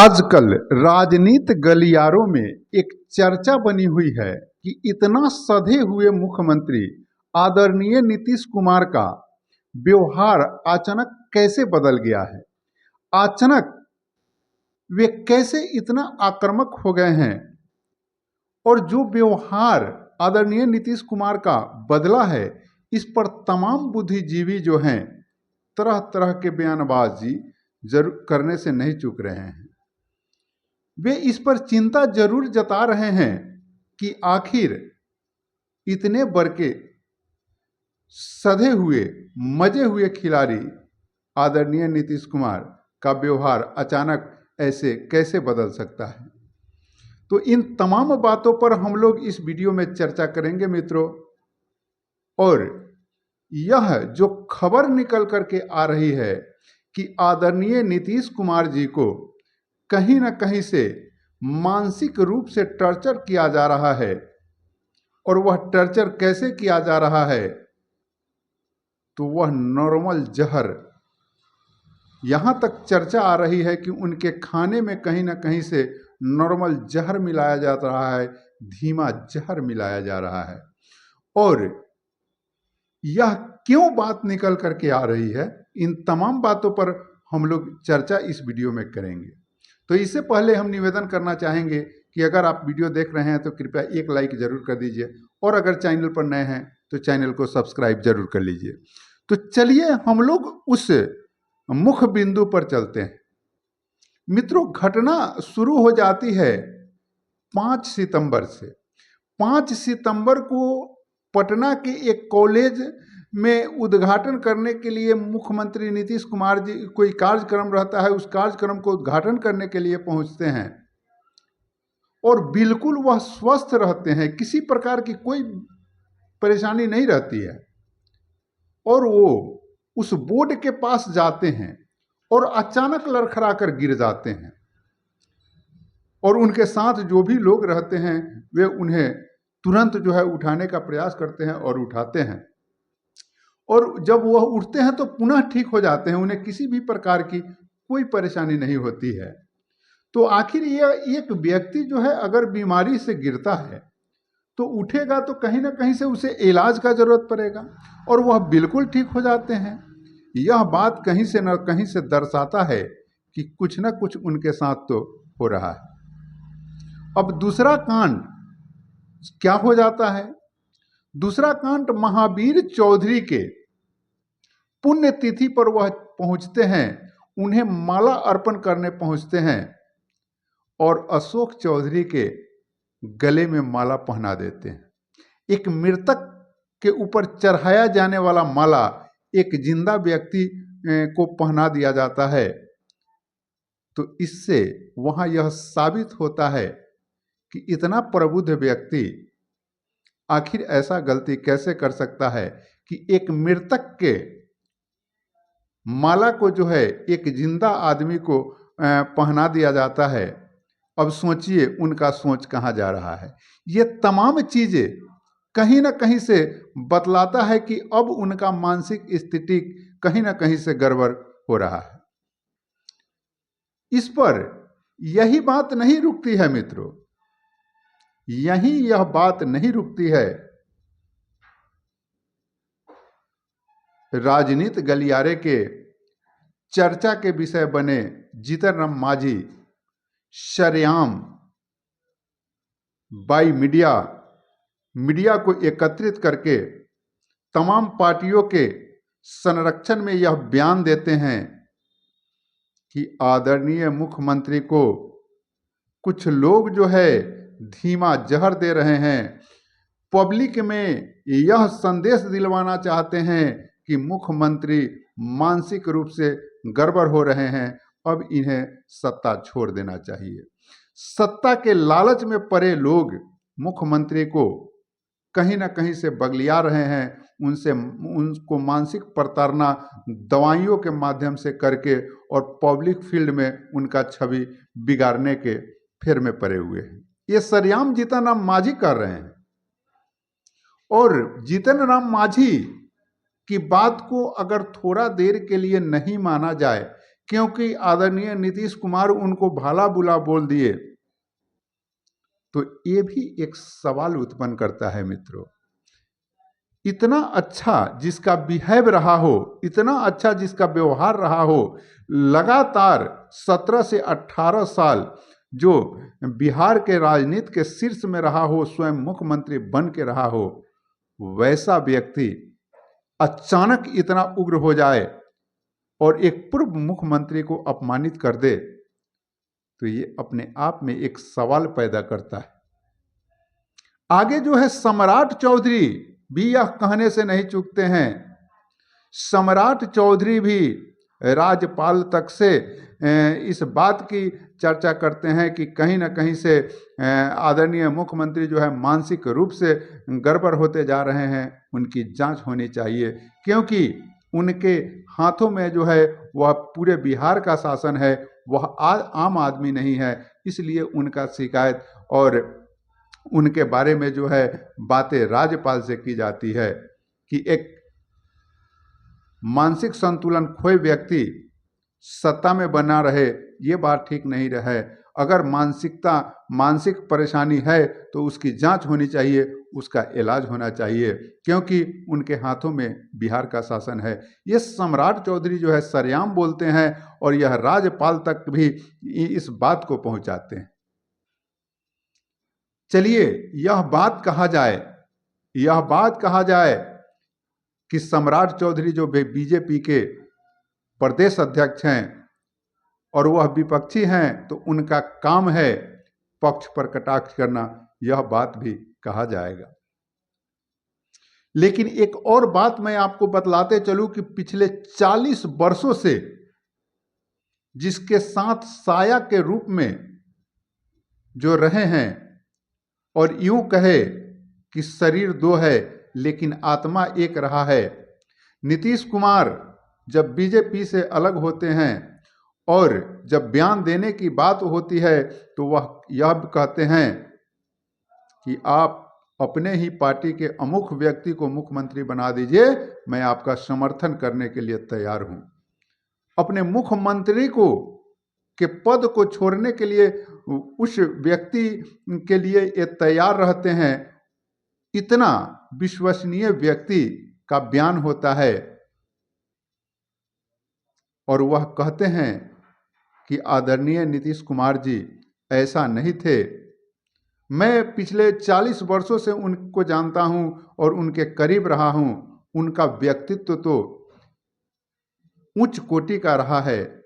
आजकल राजनीति गलियारों में एक चर्चा बनी हुई है कि इतना सधे हुए मुख्यमंत्री आदरणीय नीतीश कुमार का व्यवहार अचानक कैसे बदल गया है। अचानक वे कैसे इतना आक्रामक हो गए हैं और जो व्यवहार आदरणीय नीतीश कुमार का बदला है, इस पर तमाम बुद्धिजीवी जो हैं तरह तरह के बयानबाजी जरूर करने से नहीं चूक रहे हैं। वे इस पर चिंता जरूर जता रहे हैं कि आखिर इतने बड़के सधे हुए मजे हुए खिलाड़ी आदरणीय नीतीश कुमार का व्यवहार अचानक ऐसे कैसे बदल सकता है। तो इन तमाम बातों पर हम लोग इस वीडियो में चर्चा करेंगे मित्रों। और यह जो खबर निकल करके आ रही है कि आदरणीय नीतीश कुमार जी को कहीं ना कहीं से मानसिक रूप से टॉर्चर किया जा रहा है, और वह टॉर्चर कैसे किया जा रहा है, तो वह नॉर्मल जहर, यहाँ तक चर्चा आ रही है कि उनके खाने में कहीं ना कहीं से नॉर्मल जहर मिलाया जा रहा है, धीमा जहर मिलाया जा रहा है। और यह क्यों बात निकल करके आ रही है, इन तमाम बातों पर हम लोग चर्चा इस वीडियो में करेंगे। तो इससे पहले हम निवेदन करना चाहेंगे कि अगर आप वीडियो देख रहे हैं तो कृपया एक लाइक जरूर कर दीजिए, और अगर चैनल पर नए हैं तो चैनल को सब्सक्राइब जरूर कर लीजिए। तो चलिए हम लोग उस मुख्य बिंदु पर चलते हैं। मित्रों, घटना शुरू हो जाती है 5 सितंबर से। 5 सितंबर को पटना के एक कॉलेज में उद्घाटन करने के लिए मुख्यमंत्री नीतीश कुमार जी, कोई कार्यक्रम रहता है, उस कार्यक्रम को उद्घाटन करने के लिए पहुंचते हैं, और बिल्कुल वह स्वस्थ रहते हैं, किसी प्रकार की कोई परेशानी नहीं रहती है। और वो उस बोर्ड के पास जाते हैं और अचानक लड़खड़ा कर गिर जाते हैं, और उनके साथ जो भी लोग रहते हैं वे उन्हें तुरंत जो है उठाने का प्रयास करते हैं और उठाते हैं। और जब वह उठते हैं तो पुनः ठीक हो जाते हैं, उन्हें किसी भी प्रकार की कोई परेशानी नहीं होती है। तो आखिर यह एक व्यक्ति जो है अगर बीमारी से गिरता है तो उठेगा तो कहीं ना कहीं से उसे इलाज का जरूरत पड़ेगा, और वह बिल्कुल ठीक हो जाते हैं। यह बात कहीं से न कहीं से दर्शाता है कि कुछ न कुछ उनके साथ तो हो रहा है। अब दूसरा कांड क्या हो जाता है? दूसरा कांड महावीर चौधरी के पुण्यतिथि पर वह पहुंचते हैं, उन्हें माला अर्पण करने पहुंचते हैं, और अशोक चौधरी के गले में माला पहना देते हैं। एक मृतक के ऊपर चढ़ाया जाने वाला माला एक जिंदा व्यक्ति को पहना दिया जाता है। तो इससे वहां यह साबित होता है कि इतना प्रबुद्ध व्यक्ति आखिर ऐसा गलती कैसे कर सकता है कि एक मृतक के माला को जो है एक जिंदा आदमी को पहना दिया जाता है। अब सोचिए उनका सोच कहाँ जा रहा है। ये तमाम चीजें कहीं ना कहीं से बतलाता है कि अब उनका मानसिक स्थिति कहीं ना कहीं से गड़बड़ हो रहा है। इस पर यही बात नहीं रुकती है मित्रों, यही यह बात नहीं रुकती है। राजनीति गलियारे के चर्चा के विषय बने जीतन राम मांझी सरेआम बाई मीडिया को एकत्रित करके तमाम पार्टियों के संरक्षण में यह बयान देते हैं कि आदरणीय मुख्यमंत्री को कुछ लोग जो है धीमा जहर दे रहे हैं। पब्लिक में यह संदेश दिलवाना चाहते हैं कि मुख्यमंत्री मानसिक रूप से गड़बड़ हो रहे हैं, अब इन्हें सत्ता छोड़ देना चाहिए। सत्ता के लालच में पड़े लोग मुख्यमंत्री को कहीं ना कहीं से बगलिया रहे हैं, उनको मानसिक प्रताड़ना दवाइयों के माध्यम से करके और पब्लिक फील्ड में उनका छवि बिगाड़ने के फेर में पड़े हुए हैं। ये सरेआम जीतन राम मांझी कर रहे हैं। और जीतन राम मांझी की बात को अगर थोड़ा देर के लिए नहीं माना जाए, क्योंकि आदरणीय नीतीश कुमार उनको भाला बुला बोल दिए। तो ये भी एक सवाल उत्पन्न करता है मित्रों। इतना अच्छा जिसका बिहेव रहा हो, इतना अच्छा जिसका व्यवहार रहा हो, लगातार 17 से 18 साल जो बिहार के राजनीति के शीर्ष में रहा हो, स्वयं मुख्यमंत्री बन के रहा हो, वैसा व्यक्ति अचानक इतना उग्र हो जाए और एक पूर्व मुख्यमंत्री को अपमानित कर दे, तो ये अपने आप में एक सवाल पैदा करता है। आगे जो है सम्राट चौधरी भी यह कहने से नहीं चूकते हैं। सम्राट चौधरी भी राज्यपाल तक से इस बात की चर्चा करते हैं कि कहीं ना कहीं से आदरणीय मुख्यमंत्री जो है मानसिक रूप से गड़बड़ होते जा रहे हैं, उनकी जांच होनी चाहिए, क्योंकि उनके हाथों में जो है वह पूरे बिहार का शासन है, वह आम आदमी नहीं है। इसलिए उनका शिकायत और उनके बारे में जो है बातें राज्यपाल से की जाती है कि एक मानसिक संतुलन खोए व्यक्ति सत्ता में बना रहे, ये बात ठीक नहीं रहे। अगर मानसिक परेशानी है तो उसकी जांच होनी चाहिए, उसका इलाज होना चाहिए, क्योंकि उनके हाथों में बिहार का शासन है। ये सम्राट चौधरी जो है सरेआम बोलते हैं और यह राज्यपाल तक भी इस बात को पहुंचाते हैं। चलिए यह बात कहा जाए कि सम्राट चौधरी जो बीजेपी के प्रदेश अध्यक्ष हैं और वह विपक्षी हैं, तो उनका काम है पक्ष पर कटाक्ष करना, यह बात भी कहा जाएगा। लेकिन एक और बात मैं आपको बतलाते चलूं कि पिछले 40 वर्षों से जिसके साथ साया के रूप में जो रहे हैं, और यूं कहे कि शरीर दो है लेकिन आत्मा एक रहा है। नीतीश कुमार जब बीजेपी से अलग होते हैं और जब बयान देने की बात होती है तो वह यह कहते हैं कि आप अपने ही पार्टी के अमुख व्यक्ति को मुख्यमंत्री बना दीजिए, मैं आपका समर्थन करने के लिए तैयार हूं। अपने मुख्यमंत्री के पद को छोड़ने के लिए उस व्यक्ति के लिए ये तैयार रहते हैं। इतना विश्वसनीय व्यक्ति का बयान होता है और वह कहते हैं कि आदरणीय नीतीश कुमार जी ऐसा नहीं थे। मैं पिछले 40 वर्षों से उनको जानता हूं और उनके करीब रहा हूं। उनका व्यक्तित्व तो उच्च कोटि का रहा है।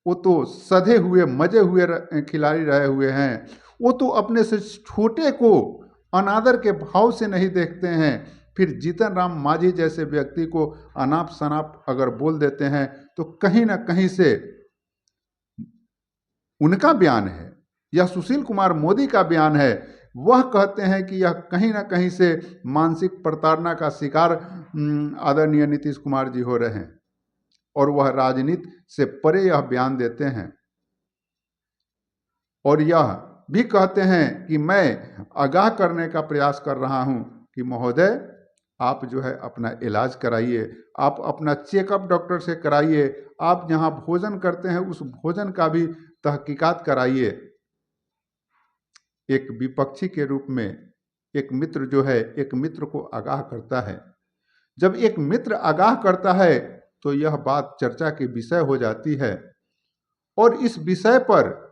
वो तो सधे हुए मजे हुए खिलाड़ी रहे हुए हैं। वो तो अपने से छोटे को अनादर के भाव से नहीं देखते हैं। फिर जीतन राम मांझी जैसे व्यक्ति को अनाप शनाप अगर बोल देते हैं तो कहीं ना कहीं से उनका बयान है, यह सुशील कुमार मोदी का बयान है। वह कहते हैं कि यह कहीं ना कहीं से मानसिक प्रताड़ना का शिकार आदरणीय नीतीश कुमार जी हो रहे हैं और वह राजनीति से परे यह बयान देते हैं और यह भी कहते हैं कि मैं आगाह करने का प्रयास कर रहा हूं कि महोदय आप जो है अपना इलाज कराइए, आप अपना चेकअप डॉक्टर से कराइए, आप जहां भोजन करते हैं उस भोजन का भी तहकीकात कराइए। एक विपक्षी के रूप में एक मित्र जो है एक मित्र को आगाह करता है। जब एक मित्र आगाह करता है तो यह बात चर्चा के विषय हो जाती है और इस विषय पर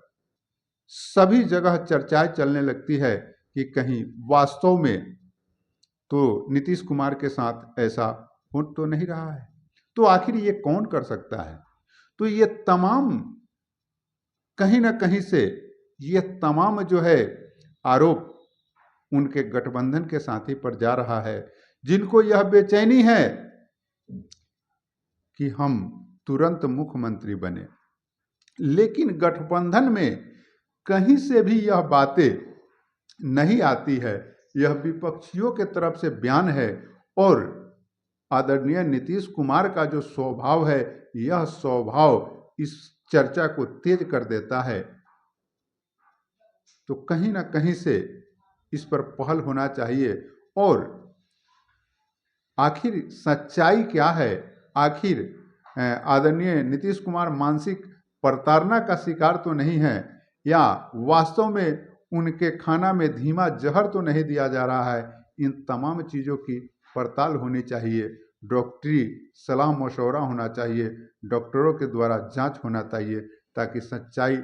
सभी जगह चर्चाएं चलने लगती है कि कहीं वास्तव में तो नीतीश कुमार के साथ ऐसा हो तो नहीं रहा है। तो आखिर ये कौन कर सकता है? तो ये तमाम कहीं ना कहीं से ये तमाम जो है आरोप उनके गठबंधन के साथी पर जा रहा है, जिनको यह बेचैनी है कि हम तुरंत मुख्यमंत्री बने। लेकिन गठबंधन में कहीं से भी यह बातें नहीं आती है। यह विपक्षियों के तरफ से बयान है और आदरणीय नीतीश कुमार का जो स्वभाव है, यह स्वभाव इस चर्चा को तेज कर देता है। तो कहीं ना कहीं से इस पर पहल होना चाहिए और आखिर सच्चाई क्या है, आखिर आदरणीय नीतीश कुमार मानसिक प्रताड़ना का शिकार तो नहीं है, या वास्तव में उनके खाना में धीमा जहर तो नहीं दिया जा रहा है। इन तमाम चीज़ों की पड़ताल होनी चाहिए, डॉक्टरी सलाह मशवरा होना चाहिए, डॉक्टरों के द्वारा जांच होना चाहिए, ताकि सच्चाई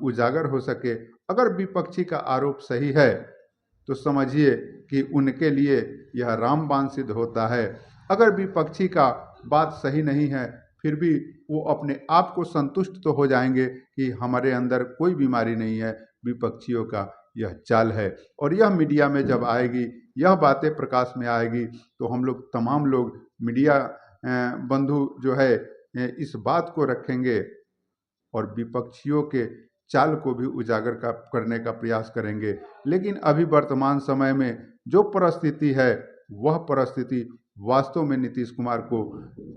उजागर हो सके। अगर विपक्षी का आरोप सही है तो समझिए कि उनके लिए यह रामबाण सिद्ध होता है। अगर विपक्षी का बात सही नहीं है, फिर भी वो अपने आप को संतुष्ट तो हो जाएंगे कि हमारे अंदर कोई बीमारी नहीं है, विपक्षियों का यह चाल है। और यह मीडिया में जब आएगी, यह बातें प्रकाश में आएगी, तो हम लोग तमाम लोग मीडिया बंधु जो है इस बात को रखेंगे और विपक्षियों के चाल को भी उजागर करने का प्रयास करेंगे। लेकिन अभी वर्तमान समय में जो परिस्थिति है, वह परिस्थिति वास्तव में नीतीश कुमार को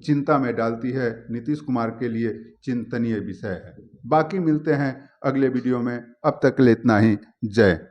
चिंता में डालती है, नीतीश कुमार के लिए चिंतनीय विषय है। बाकी मिलते हैं अगले वीडियो में, अब तक के लिए इतना ही। जय।